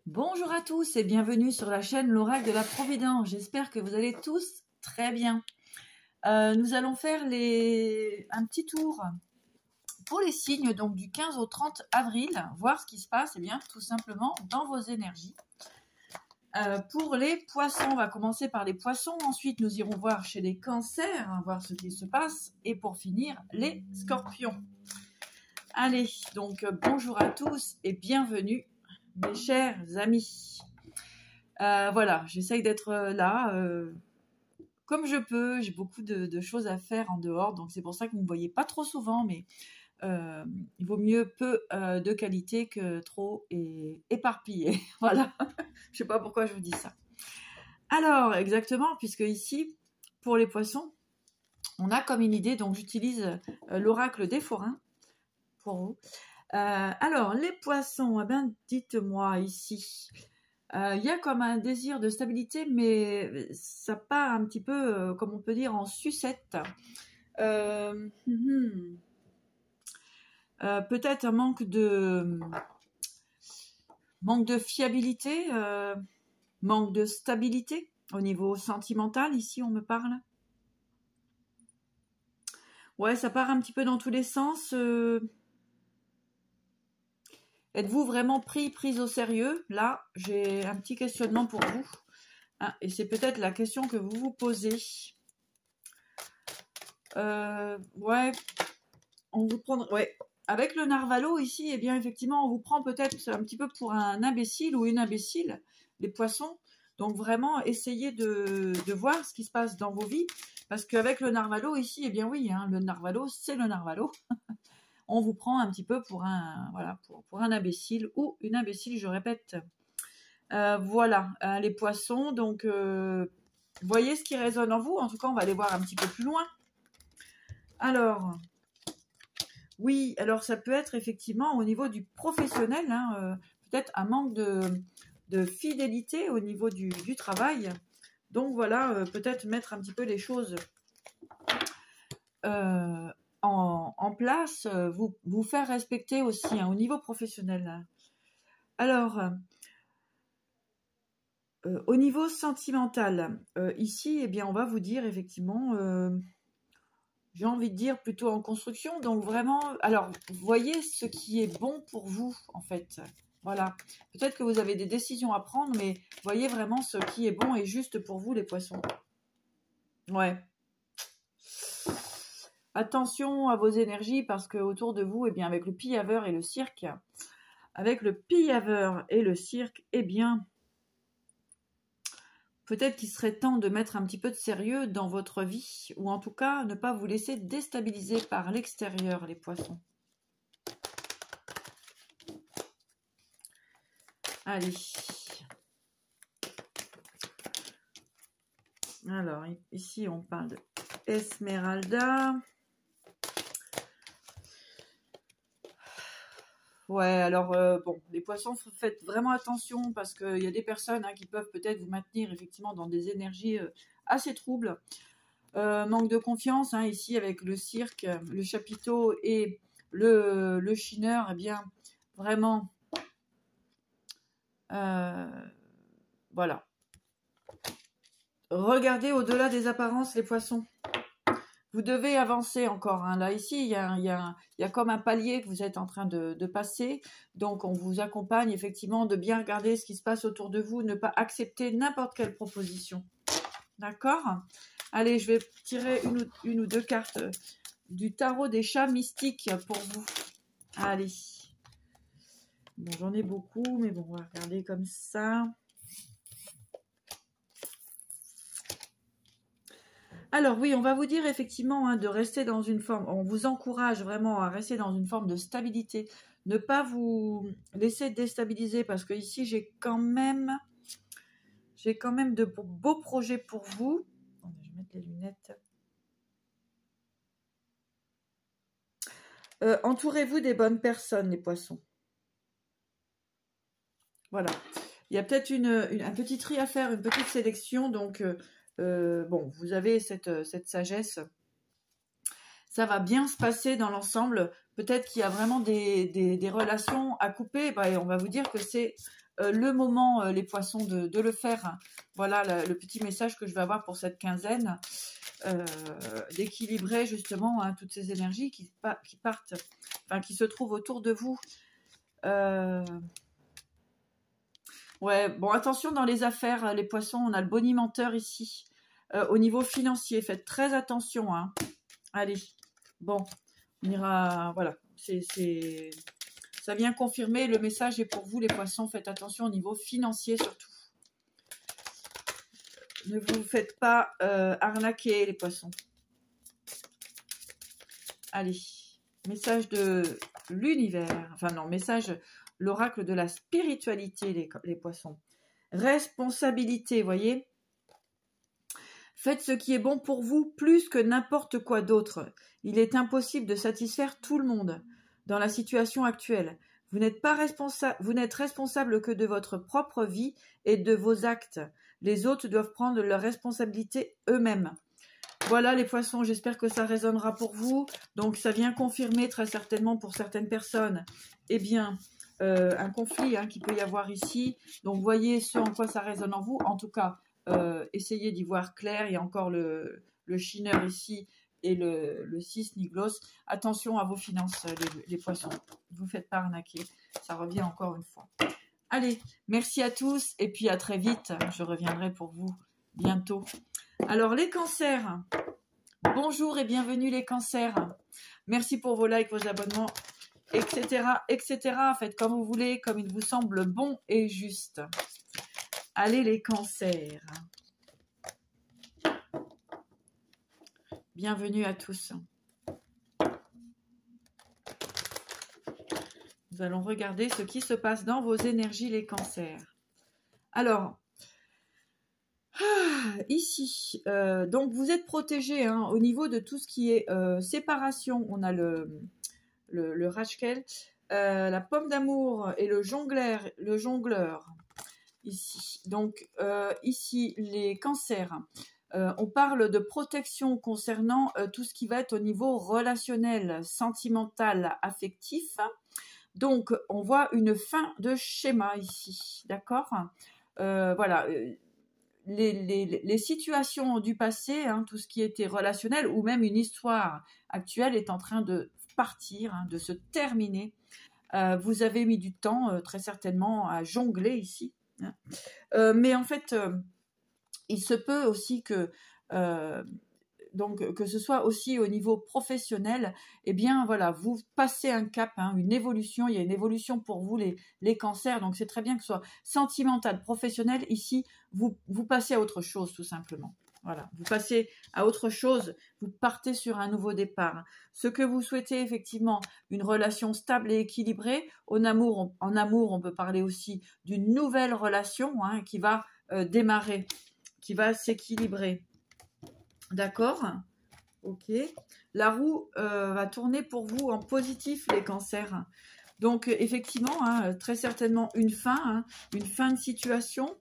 Bonjour à tous et bienvenue sur la chaîne L'Oracle de la Providence. J'espère que vous allez tous très bien. Nous allons faire un petit tour pour les signes donc du 15 au 30 avril, voir ce qui se passe bien tout simplement dans vos énergies. Pour les poissons, on va commencer par les poissons, ensuite nous irons voir chez les cancers, voir ce qui se passe, et pour finir les scorpions. Allez, donc bonjour à tous et bienvenue mes chers amis. Voilà, j'essaye d'être là comme je peux. J'ai beaucoup de choses à faire en dehors, donc c'est pour ça que vous ne me voyez pas trop souvent, mais il vaut mieux peu de qualité que trop et éparpillé. Voilà, je sais pas pourquoi je vous dis ça. Alors, exactement, puisque ici, pour les poissons, on a comme une idée, donc j'utilise l'oracle des forains pour vous. Alors, les poissons, eh ben, dites-moi ici, il y a comme un désir de stabilité, mais ça part un petit peu, comme on peut dire, en sucette. Peut-être un manque de fiabilité, manque de stabilité au niveau sentimental, ici on me parle. Ouais, ça part un petit peu dans tous les sens. Êtes-vous vraiment prise au sérieux? Là, j'ai un petit questionnement pour vous. Ah, et c'est peut-être la question que vous vous posez. Ouais, on vous prend... Ouais. Avec le narvalo ici, eh bien effectivement, on vous prend peut-être un petit peu pour un imbécile ou une imbécile, les poissons. Donc vraiment, essayez de voir ce qui se passe dans vos vies. Parce qu'avec le narvalo ici, eh bien oui, hein, le narvalo, c'est le narvalo. On vous prend un petit peu pour un, voilà, pour un imbécile ou une imbécile, je répète. Voilà, les poissons, donc voyez ce qui résonne en vous. En tout cas, on va aller voir un petit peu plus loin. Alors, oui, alors ça peut être effectivement au niveau du professionnel, hein, peut-être un manque de fidélité au niveau du travail. Donc voilà, peut-être mettre un petit peu les choses en place, vous faire respecter aussi hein, au niveau professionnel. Alors, au niveau sentimental, ici, eh bien, on va vous dire effectivement, j'ai envie de dire plutôt en construction, donc vraiment, alors, voyez ce qui est bon pour vous, en fait. Voilà, peut-être que vous avez des décisions à prendre, mais voyez vraiment ce qui est bon et juste pour vous, les poissons. Ouais. Attention à vos énergies parce que autour de vous, eh bien, avec le pille-haveur et le cirque, eh bien, peut-être qu'il serait temps de mettre un petit peu de sérieux dans votre vie, ou en tout cas, ne pas vous laisser déstabiliser par l'extérieur, les poissons. Allez. Alors, ici, on parle de Esmeralda. Ouais, alors, bon, les poissons, faites vraiment attention parce qu'il y a des personnes hein, qui peuvent peut-être vous maintenir effectivement dans des énergies assez troubles. Manque de confiance, hein, ici, avec le cirque, le chapiteau et le chineur, eh bien, vraiment, voilà. Regardez au-delà des apparences, les poissons. Vous devez avancer encore. Hein. Là, ici, il y a comme un palier que vous êtes en train de passer. Donc, on vous accompagne effectivement de bien regarder ce qui se passe autour de vous. Ne pas accepter n'importe quelle proposition. D'accord? Allez, je vais tirer une ou deux cartes du tarot des chats mystiques pour vous. Allez. Bon, j'en ai beaucoup, mais bon, on va regarder comme ça. Alors oui, on va vous dire effectivement hein, de rester dans une forme, on vous encourage vraiment à rester dans une forme de stabilité, ne pas vous laisser déstabiliser parce que ici j'ai quand même de beaux projets pour vous. Je vais mettre les lunettes. Entourez-vous des bonnes personnes, les poissons. Voilà. Il y a peut-être un petit tri à faire, une petite sélection, donc... bon, vous avez cette sagesse. Ça va bien se passer dans l'ensemble. Peut-être qu'il y a vraiment des relations à couper. Bah, on va vous dire que c'est le moment, les poissons, de le faire. Voilà le petit message que je vais avoir pour cette quinzaine, d'équilibrer justement hein, toutes ces énergies qui partent, enfin qui se trouvent autour de vous. Ouais, bon, attention dans les affaires, les poissons, on a le bonimenteur ici. Au niveau financier, faites très attention. Hein. Allez, bon, on ira, voilà, ça vient confirmer, le message est pour vous les poissons, faites attention au niveau financier surtout. Ne vous faites pas arnaquer les poissons. Allez, message de l'univers, enfin non, message, l'oracle de la spiritualité les poissons. Responsabilité, voyez. Faites ce qui est bon pour vous plus que n'importe quoi d'autre. Il est impossible de satisfaire tout le monde dans la situation actuelle. Vous n'êtes responsable que de votre propre vie et de vos actes. Les autres doivent prendre leurs responsabilités eux-mêmes. Voilà les poissons, j'espère que ça résonnera pour vous. Donc ça vient confirmer très certainement pour certaines personnes, eh bien, un conflit hein, qu'il peut y avoir ici. Donc voyez ce en quoi ça résonne en vous. En tout cas, essayez d'y voir clair. Il y a encore le chineur ici et le 6 Niglos. Attention à vos finances les poissons. Ne vous faites pas arnaquer. Ça revient encore une fois. Allez, merci à tous et puis à très vite. Je reviendrai pour vous bientôt. Alors les cancers, bonjour et bienvenue les cancers. Merci pour vos likes, vos abonnements, etc. etc. Faites comme vous voulez, comme il vous semble bon et juste. Allez les cancers. Bienvenue à tous. Nous allons regarder ce qui se passe dans vos énergies les cancers. Alors, ici, donc vous êtes protégés hein, au niveau de tout ce qui est séparation. On a le Rachkel, la pomme d'amour et le jongleur. Ici, donc ici les cancers. On parle de protection concernant tout ce qui va être au niveau relationnel, sentimental, affectif. Donc, on voit une fin de schéma ici, d'accord? Voilà, les situations du passé, hein, tout ce qui était relationnel, ou même une histoire actuelle est en train de partir, hein, de se terminer. Vous avez mis du temps, très certainement, à jongler ici. Hein. Mais en fait, il se peut aussi que... donc que ce soit aussi au niveau professionnel, eh bien voilà, vous passez un cap, hein, une évolution, il y a une évolution pour vous les cancers, donc c'est très bien que ce soit sentimental, professionnel, ici vous passez à autre chose tout simplement. Voilà, vous passez à autre chose, vous partez sur un nouveau départ. Ce que vous souhaitez effectivement, une relation stable et équilibrée, en amour on peut parler aussi d'une nouvelle relation hein, qui va démarrer, qui va s'équilibrer. D'accord, ok. La roue va tourner pour vous en positif, les cancers. Donc, effectivement, hein, très certainement une fin de situation,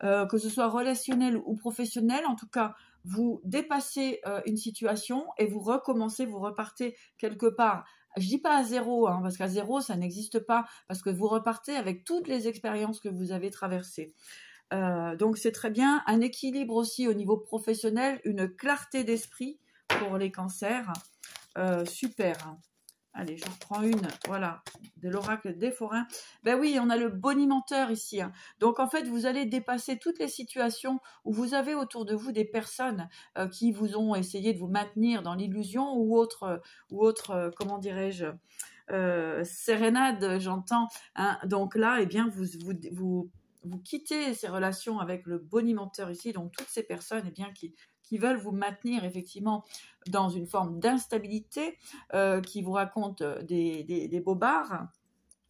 que ce soit relationnel ou professionnel. En tout cas, vous dépassez une situation et vous recommencez, vous repartez quelque part. Je dis pas à zéro, hein, parce qu'à zéro, ça n'existe pas, parce que vous repartez avec toutes les expériences que vous avez traversées. Donc c'est très bien, un équilibre aussi au niveau professionnel, une clarté d'esprit pour les cancers, super. Allez, je reprends une, voilà, de l'oracle des forains. Ben oui, on a le bonimenteur ici. Hein. Donc en fait, vous allez dépasser toutes les situations où vous avez autour de vous des personnes qui vous ont essayé de vous maintenir dans l'illusion ou autre, comment dirais-je, sérénade, j'entends. Hein. Donc là, eh bien, vous quittez ces relations avec le bonimenteur ici, donc toutes ces personnes eh bien, qui veulent vous maintenir effectivement dans une forme d'instabilité, qui vous racontent des bobards,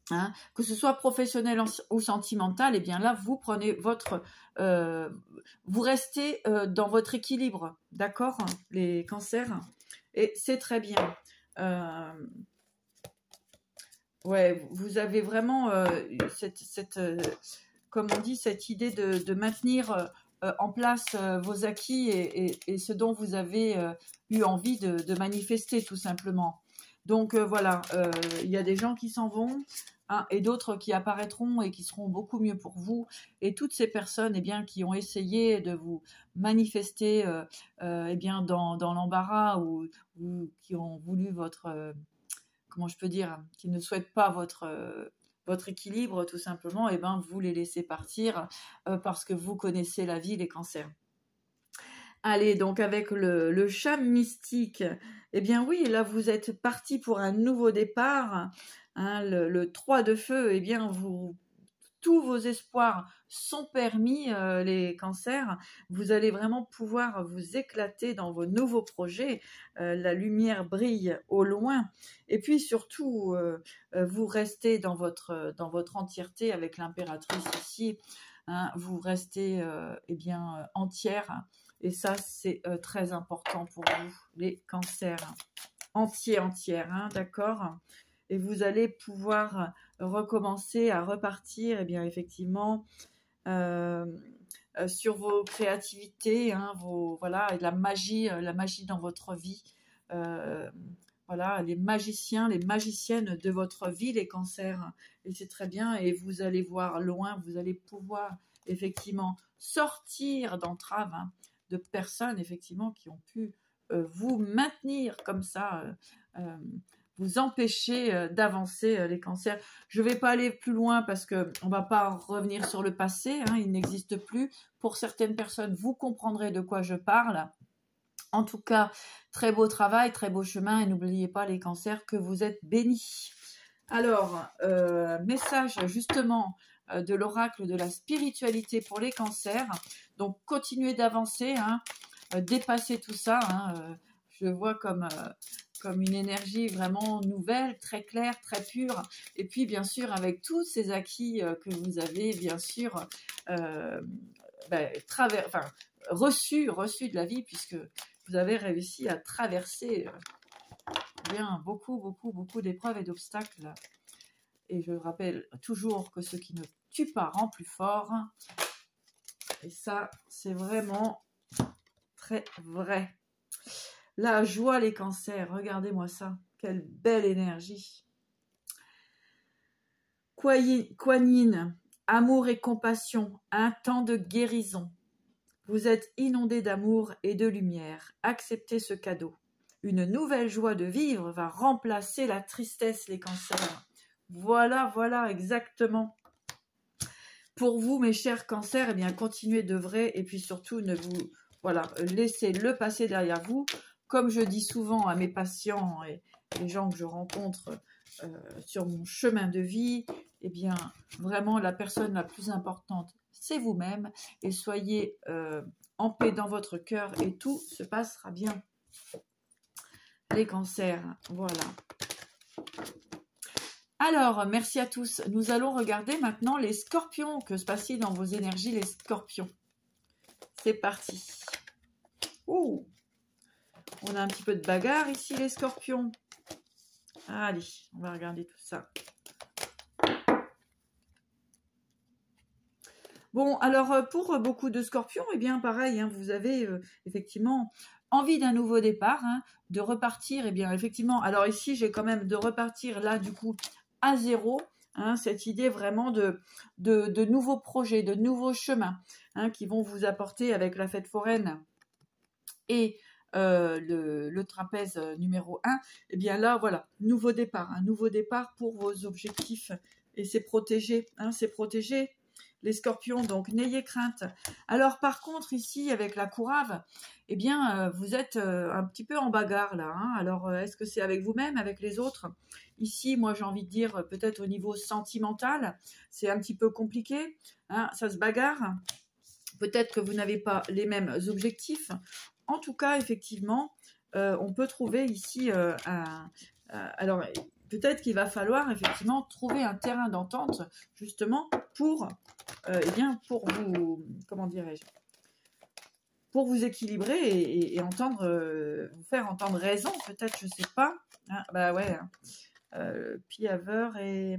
hein, que ce soit professionnel ou sentimental, eh bien là vous prenez votre... vous restez dans votre équilibre, d'accord, les cancers, et c'est très bien. Ouais, vous avez vraiment cette comme on dit, cette idée de maintenir en place vos acquis et ce dont vous avez eu envie de manifester tout simplement. Donc voilà, il y a des gens qui s'en vont, hein, et d'autres qui apparaîtront et qui seront beaucoup mieux pour vous. Et toutes ces personnes eh bien, qui ont essayé de vous manifester eh bien, dans l'embarras ou qui ont voulu votre... comment je peux dire, qui ne souhaitent pas votre équilibre tout simplement, et ben vous les laissez partir parce que vous connaissez la vie, les cancers. Allez, donc avec le chat mystique, eh bien oui, là vous êtes parti pour un nouveau départ, hein, le 3 de feu, eh bien tous vos espoirs sont permis, les cancers. Vous allez vraiment pouvoir vous éclater dans vos nouveaux projets. La lumière brille au loin. Et puis surtout, vous restez dans votre entièreté avec l'impératrice ici. Hein, vous restez eh bien, entière. Et ça, c'est très important pour vous, les cancers. Entière, hein, d'accord ? Et vous allez pouvoir recommencer à repartir, eh bien effectivement, sur vos créativités, hein, voilà, et la magie dans votre vie. Voilà, les magiciens, les magiciennes de votre vie, les cancers. Et c'est très bien, et vous allez voir loin, vous allez pouvoir effectivement sortir d'entraves, hein, de personnes effectivement qui ont pu vous maintenir comme ça, vous empêcher d'avancer, les cancers. Je ne vais pas aller plus loin parce qu'on ne va pas revenir sur le passé, hein, il n'existe plus. Pour certaines personnes, vous comprendrez de quoi je parle. En tout cas, très beau travail, très beau chemin, et n'oubliez pas les cancers que vous êtes bénis. Alors, message justement de l'oracle de la spiritualité pour les cancers. Donc, continuez d'avancer, hein, dépasser tout ça, hein, je vois comme une énergie vraiment nouvelle, très claire, très pure. Et puis, bien sûr, avec tous ces acquis que vous avez, bien sûr, reçus de la vie, puisque vous avez réussi à traverser bien beaucoup d'épreuves et d'obstacles. Et je rappelle toujours que ce qui ne tue pas rend plus fort. Et ça, c'est vraiment très vrai. La joie, les cancers, regardez-moi ça. Quelle belle énergie. Kuan Yin, amour et compassion, un temps de guérison. Vous êtes inondés d'amour et de lumière. Acceptez ce cadeau. Une nouvelle joie de vivre va remplacer la tristesse, les cancers. Voilà, exactement. Pour vous, mes chers cancers, eh bien, continuez d'œuvrer et puis surtout, laissez le passé derrière vous. Comme je dis souvent à mes patients et les gens que je rencontre sur mon chemin de vie, eh bien, vraiment, la personne la plus importante, c'est vous-même. Et soyez en paix dans votre cœur et tout se passera bien. Les cancers, voilà. Alors, merci à tous. Nous allons regarder maintenant les scorpions. Que se passe-t-il dans vos énergies, les scorpions? C'est parti. Ouh, on a un petit peu de bagarre ici, les scorpions. Allez, on va regarder tout ça. Bon, alors, pour beaucoup de scorpions, eh bien, pareil, hein, vous avez effectivement envie d'un nouveau départ, hein, de repartir, eh bien, effectivement. Alors ici, j'ai quand même de repartir, là, du coup, à zéro, hein, cette idée vraiment de nouveaux projets, de nouveaux chemins, hein, qui vont vous apporter avec la fête foraine et le trapèze numéro 1, eh bien là, voilà, nouveau départ, un nouveau départ pour vos objectifs, et c'est protégé, hein, c'est protégé, les scorpions, donc n'ayez crainte. Alors par contre, ici, avec la courave, eh bien, vous êtes un petit peu en bagarre, là, hein. Alors, est-ce que c'est avec vous-même, avec les autres? Ici, moi, j'ai envie de dire, peut-être au niveau sentimental, c'est un petit peu compliqué, hein, ça se bagarre. Peut-être que vous n'avez pas les mêmes objectifs. En tout cas, effectivement, on peut trouver ici alors, peut-être qu'il va falloir effectivement trouver un terrain d'entente, justement, pour vous, comment dirais-je, pour vous équilibrer et entendre, vous faire entendre raison, peut-être, je ne sais pas. Hein, bah ouais, hein. Piaver et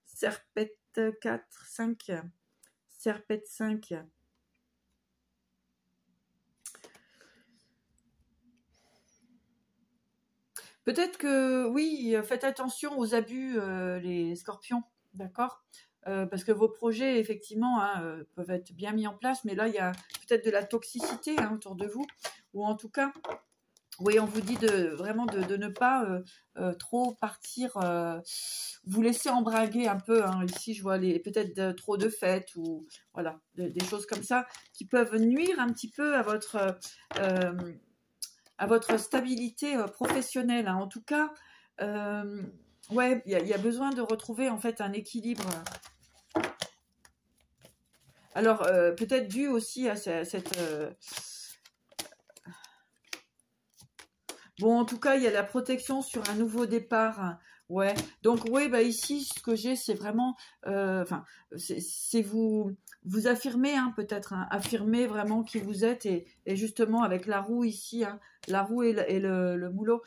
Serpette 4, 5. Serpette 5. Peut-être que, oui, faites attention aux abus, les scorpions, d'accord? Parce que vos projets, effectivement, hein, peuvent être bien mis en place, mais là, il y a peut-être de la toxicité hein, autour de vous, ou en tout cas, oui, on vous dit vraiment de ne pas trop partir, vous laisser embraguer un peu. Hein. Ici, je vois peut-être trop de fêtes ou voilà, des choses comme ça qui peuvent nuire un petit peu à votre stabilité professionnelle. Hein. En tout cas, ouais, il y a besoin de retrouver en fait un équilibre. Alors, peut-être dû aussi à cette... Bon, en tout cas, il y a la protection sur un nouveau départ. Hein. Ouais. Donc, oui, bah ici, ce que j'ai, c'est vraiment... Enfin, c'est vous affirmer, hein, peut-être. Hein, affirmer vraiment qui vous êtes. Et justement, avec la roue ici, hein, la roue et le moulot,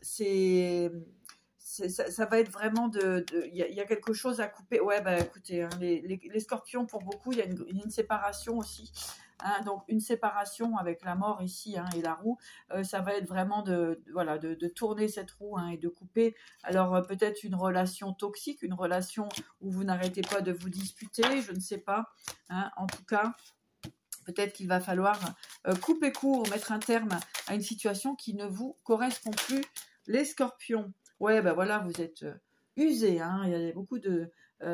c'est... Ça va être vraiment il y a quelque chose à couper. Ouais, bah écoutez, hein, les scorpions, pour beaucoup, il y a une séparation aussi. Hein, donc une séparation avec la mort ici hein, et la roue, ça va être vraiment voilà, de tourner cette roue hein, et de couper. Alors peut-être une relation toxique, une relation où vous n'arrêtez pas de vous disputer, je ne sais pas. Hein, en tout cas, peut-être qu'il va falloir couper court, mettre un terme à une situation qui ne vous correspond plus. Les scorpions, ouais, ben voilà, vous êtes usés. Hein, il y a beaucoup de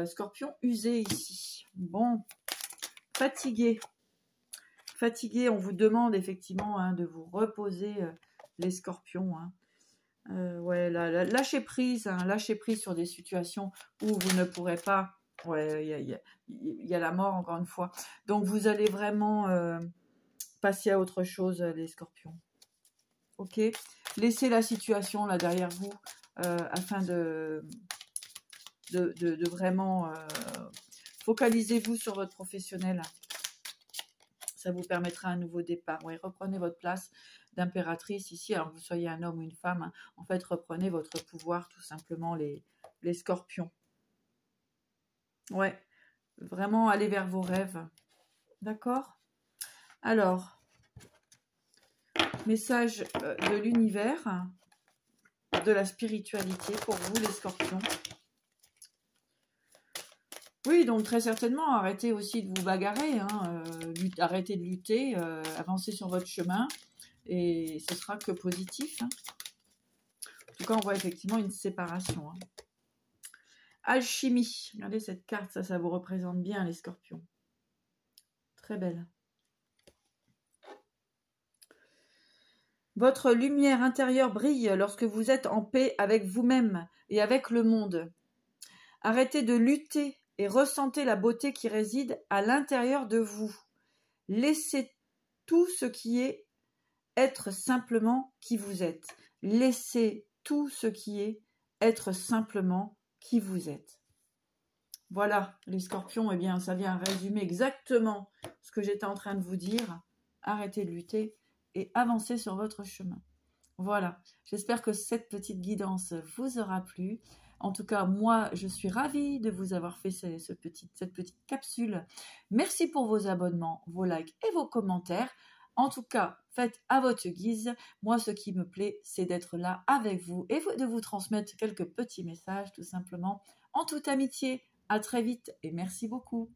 scorpions usés ici. Bon, fatigués. Fatigués, on vous demande effectivement hein, de vous reposer, les scorpions. Hein. Ouais, lâchez prise sur des situations où vous ne pourrez pas. Ouais, il y a la mort encore une fois. Donc vous allez vraiment passer à autre chose, les scorpions. Ok, laissez la situation là derrière vous afin de vraiment focalisez-vous sur votre professionnel. Ça vous permettra un nouveau départ. Ouais, reprenez votre place d'impératrice ici. Alors que vous soyez un homme ou une femme, hein, en fait, reprenez votre pouvoir tout simplement, les scorpions. Ouais, vraiment aller vers vos rêves. D'accord? Alors, message de l'univers, de la spiritualité pour vous, les scorpions. Oui, donc très certainement, arrêtez aussi de vous bagarrer, hein, arrêtez de lutter, avancez sur votre chemin, et ce sera que positif. Hein. En tout cas, on voit effectivement une séparation. Hein. Alchimie, regardez cette carte, ça vous représente bien les scorpions. Très belle. Votre lumière intérieure brille lorsque vous êtes en paix avec vous-même et avec le monde. Arrêtez de lutter et ressentez la beauté qui réside à l'intérieur de vous. Laissez tout ce qui est être simplement qui vous êtes. Laissez tout ce qui est être simplement qui vous êtes. Voilà, les scorpions, eh bien, ça vient résumer exactement ce que j'étais en train de vous dire. Arrêtez de lutter et avancez sur votre chemin. Voilà, j'espère que cette petite guidance vous aura plu. En tout cas, moi, je suis ravie de vous avoir fait cette petite capsule. Merci pour vos abonnements, vos likes et vos commentaires. En tout cas, faites à votre guise. Moi, ce qui me plaît, c'est d'être là avec vous et de vous transmettre quelques petits messages, tout simplement, en toute amitié. À très vite et merci beaucoup.